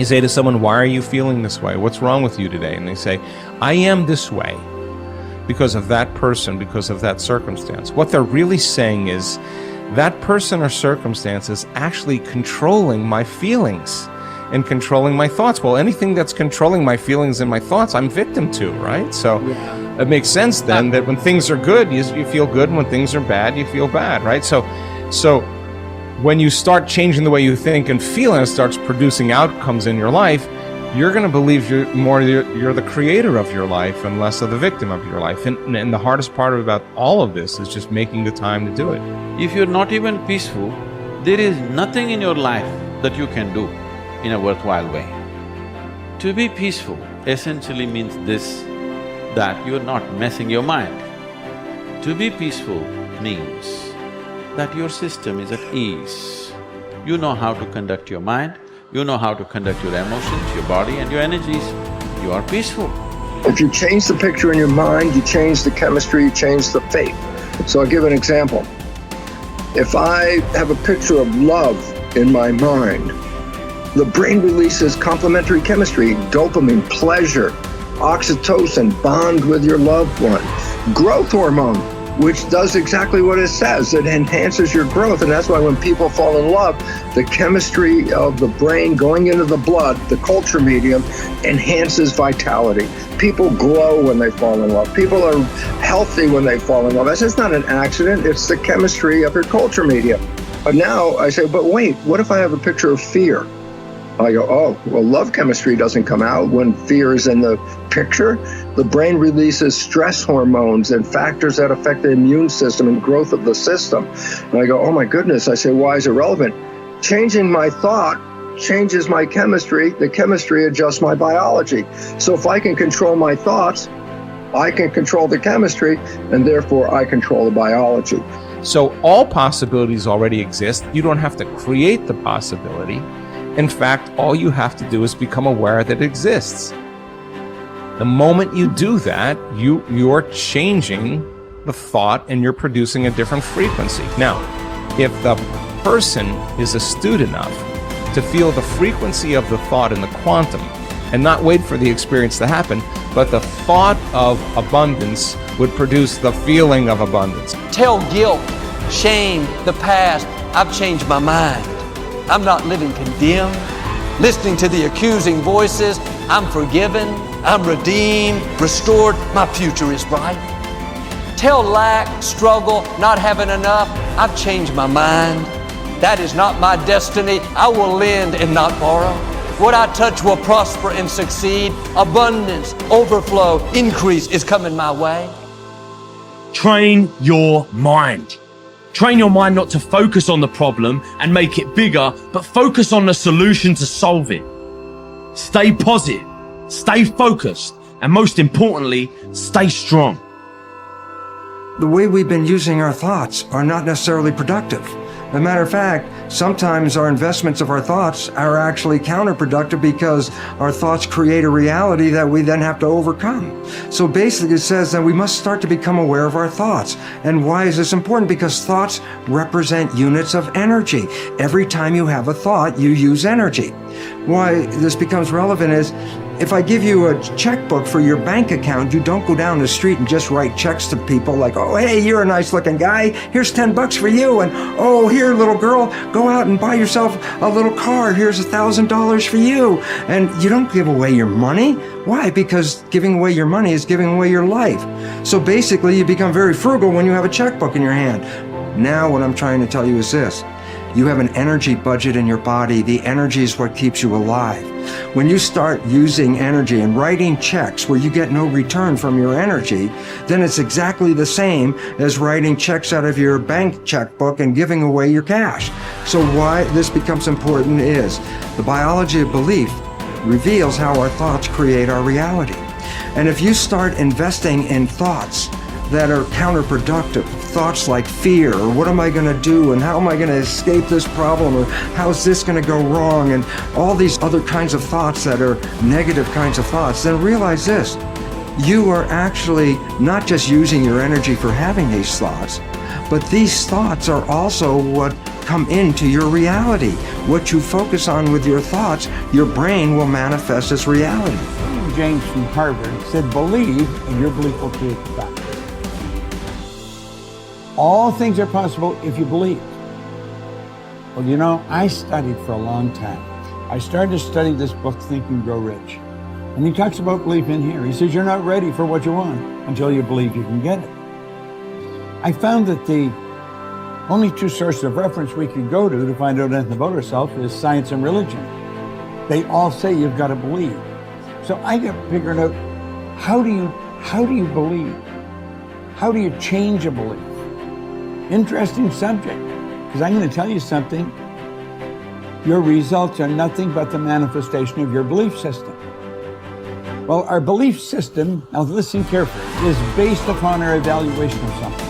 You say to someone, why are you feeling this way? What's wrong with you today? And they say, I am this way because of that person, because of that circumstance. What they're really saying is, that person or circumstance is actually controlling my feelings and controlling my thoughts. Well, anything that's controlling my feelings and my thoughts, I'm victim to, right? So it makes sense then that when things are good, you feel good, and when things are bad, you feel bad, right? So when you start changing the way you think and feel, and it starts producing outcomes in your life, you're going to believe you're the creator of your life and less of the victim of your life. And the hardest part about all of this is just making the time to do it. If you're not even peaceful, there is nothing in your life that you can do in a worthwhile way. To be peaceful essentially means this, that you're not messing your mind. To be peaceful means that your system is at ease. You know how to conduct your mind, you know how to conduct your emotions, your body and your energies. You are peaceful. If you change the picture in your mind, you change the chemistry, you change the fate. So I'll give an example. If I have a picture of love in my mind, the brain releases complementary chemistry, dopamine, pleasure, oxytocin, bond with your loved one, growth hormone, which does exactly what it says. It enhances your growth, and that's why when people fall in love, the chemistry of the brain going into the blood, the culture medium, enhances vitality. People glow when they fall in love. People are healthy when they fall in love. That's just not an accident, it's the chemistry of your culture medium. But now I say, but wait, what if I have a picture of fear? I go, oh, well, love chemistry doesn't come out when fear is in the picture. The brain releases stress hormones and factors that affect the immune system and growth of the system. And I go, oh my goodness. I say, why is it relevant? Changing my thought changes my chemistry. The chemistry adjusts my biology. So if I can control my thoughts, I can control the chemistry, and therefore I control the biology. So all possibilities already exist. You don't have to create the possibility. In fact, all you have to do is become aware that it exists. The moment you do that, you're changing the thought and you're producing a different frequency. Now, if the person is astute enough to feel the frequency of the thought in the quantum and not wait for the experience to happen, but the thought of abundance would produce the feeling of abundance. Tell guilt, shame, the past, I've changed my mind. I'm not living condemned. Listening to the accusing voices, I'm forgiven, I'm redeemed, restored, my future is bright. Tell lack, struggle, not having enough, I've changed my mind. That is not my destiny. I will lend and not borrow. What I touch will prosper and succeed. Abundance, overflow, increase is coming my way. Train your mind. Train your mind not to focus on the problem and make it bigger, but focus on the solution to solve it. Stay positive, stay focused, and most importantly, stay strong. The way we've been using our thoughts are not necessarily productive. As a matter of fact, sometimes our investments of our thoughts are actually counterproductive because our thoughts create a reality that we then have to overcome. So basically it says that we must start to become aware of our thoughts. And why is this important? Because thoughts represent units of energy. Every time you have a thought, you use energy. Why this becomes relevant is, if I give you a checkbook for your bank account, you don't go down the street and just write checks to people like, oh, hey, you're a nice looking guy, here's 10 bucks for you, and oh, here, little girl, go out and buy yourself a little car, here's $1,000 for you. And you don't give away your money. Why? Because giving away your money is giving away your life. So basically, you become very frugal when you have a checkbook in your hand. Now what I'm trying to tell you is this. You have an energy budget in your body. The energy is what keeps you alive. When you start using energy and writing checks where you get no return from your energy, then it's exactly the same as writing checks out of your bank checkbook and giving away your cash. So why this becomes important is the biology of belief reveals how our thoughts create our reality. And if you start investing in thoughts that are counterproductive, thoughts like fear, or what am I going to do, and how am I going to escape this problem, or how's this going to go wrong, and all these other kinds of thoughts that are negative kinds of thoughts, then realize this. You are actually not just using your energy for having these thoughts, but these thoughts are also what come into your reality. What you focus on with your thoughts, your brain will manifest as reality. William James from Harvard said, believe and your belief will create the fact. All things are possible if you believe. Well, you know, I studied for a long time. I started to study this book, Think and Grow Rich. And he talks about belief in here. He says, you're not ready for what you want until you believe you can get it. I found that the only two sources of reference we could go to find out anything about ourselves is science and religion. They all say you've got to believe. So I got figured out, how do you believe? How do you change a belief? Interesting subject, because I'm going to tell you something. Your results are nothing but the manifestation of your belief system. Well, our belief system, now listen carefully, is based upon our evaluation of something.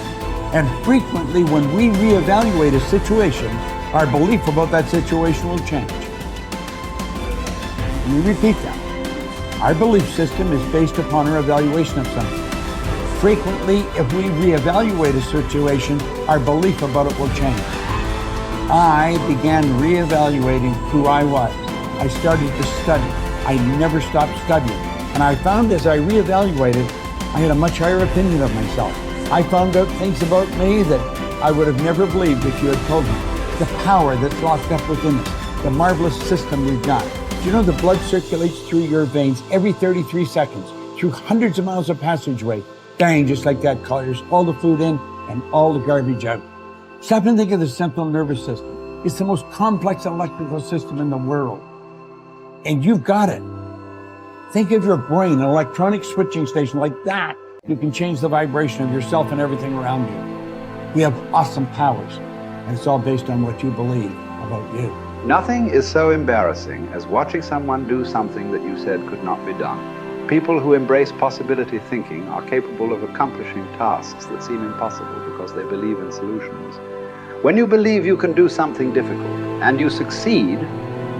And frequently, when we reevaluate a situation, our belief about that situation will change. Let me repeat that. Our belief system is based upon our evaluation of something. Frequently, if we reevaluate a situation, our belief about it will change. I began reevaluating who I was. I started to study. I never stopped studying. And I found as I reevaluated, I had a much higher opinion of myself. I found out things about me that I would have never believed if you had told me. The power that's locked up within us, the marvelous system we've got. Do you know the blood circulates through your veins every 33 seconds, through hundreds of miles of passageway? Bang, just like that, clears all the food in and all the garbage out. Stop and think of the central nervous system. It's the most complex electrical system in the world. And you've got it. Think of your brain, an electronic switching station like that. You can change the vibration of yourself and everything around you. We have awesome powers, and it's all based on what you believe about you. Nothing is so embarrassing as watching someone do something that you said could not be done. People who embrace possibility thinking are capable of accomplishing tasks that seem impossible because they believe in solutions. When you believe you can do something difficult and you succeed,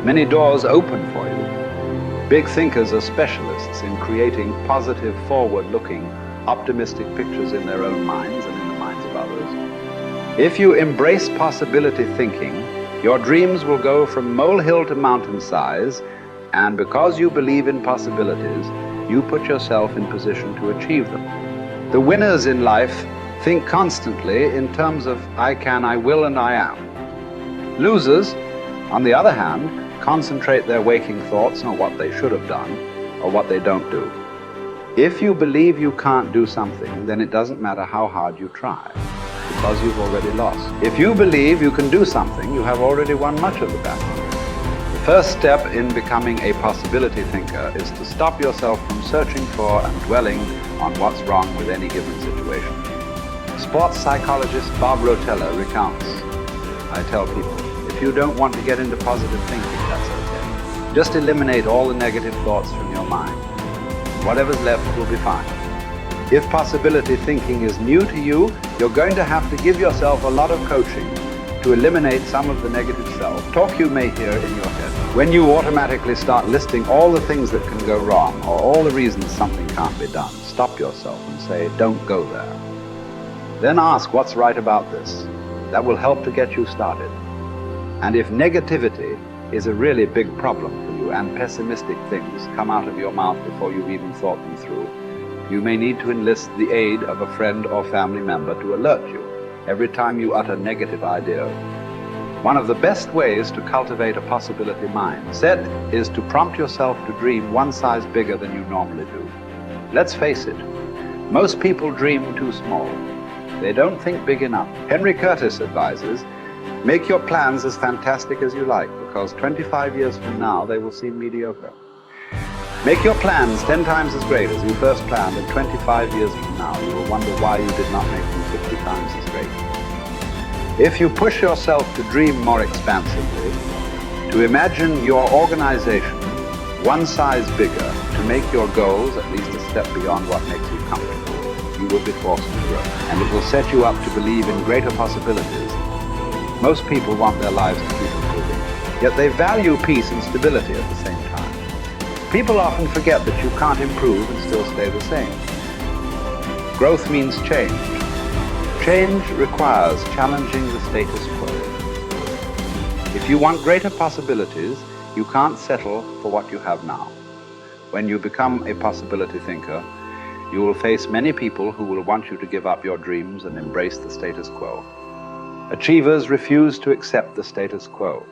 many doors open for you. Big thinkers are specialists in creating positive, forward-looking, optimistic pictures in their own minds and in the minds of others. If you embrace possibility thinking, your dreams will go from molehill to mountain size, and because you believe in possibilities, you put yourself in position to achieve them. The winners in life think constantly in terms of I can, I will, and I am. Losers, on the other hand, concentrate their waking thoughts on what they should have done or what they don't do. If you believe you can't do something, then it doesn't matter how hard you try, because you've already lost. If you believe you can do something, you have already won much of the battle. The first step in becoming a possibility thinker is to stop yourself from searching for and dwelling on what's wrong with any given situation. Sports psychologist Bob Rotella recounts, I tell people, if you don't want to get into positive thinking, that's okay. Just eliminate all the negative thoughts from your mind. Whatever's left will be fine. If possibility thinking is new to you, you're going to have to give yourself a lot of coaching to eliminate some of the negative self-talk you may hear in your head. When you automatically start listing all the things that can go wrong or all the reasons something can't be done, stop yourself and say, don't go there. Then ask what's right about this. That will help to get you started. And if negativity is a really big problem for you and pessimistic things come out of your mouth before you've even thought them through, you may need to enlist the aid of a friend or family member to alert you every time you utter negative ideas. One of the best ways to cultivate a possibility mindset is to prompt yourself to dream one size bigger than you normally do. Let's face it, most people dream too small. They don't think big enough. Henry Curtis advises, make your plans as fantastic as you like, because 25 years from now, they will seem mediocre. Make your plans 10 times as great as you first planned, and 25 years from now, you will wonder why you did not make them 50 times as great. If you push yourself to dream more expansively, to imagine your organization one size bigger, to make your goals at least a step beyond what makes you comfortable, you will be forced to grow. And it will set you up to believe in greater possibilities. Most people want their lives to keep improving, yet they value peace and stability at the same time. People often forget that you can't improve and still stay the same. Growth means change. Change requires challenging the status quo. If you want greater possibilities, you can't settle for what you have now. When you become a possibility thinker, you will face many people who will want you to give up your dreams and embrace the status quo. Achievers refuse to accept the status quo.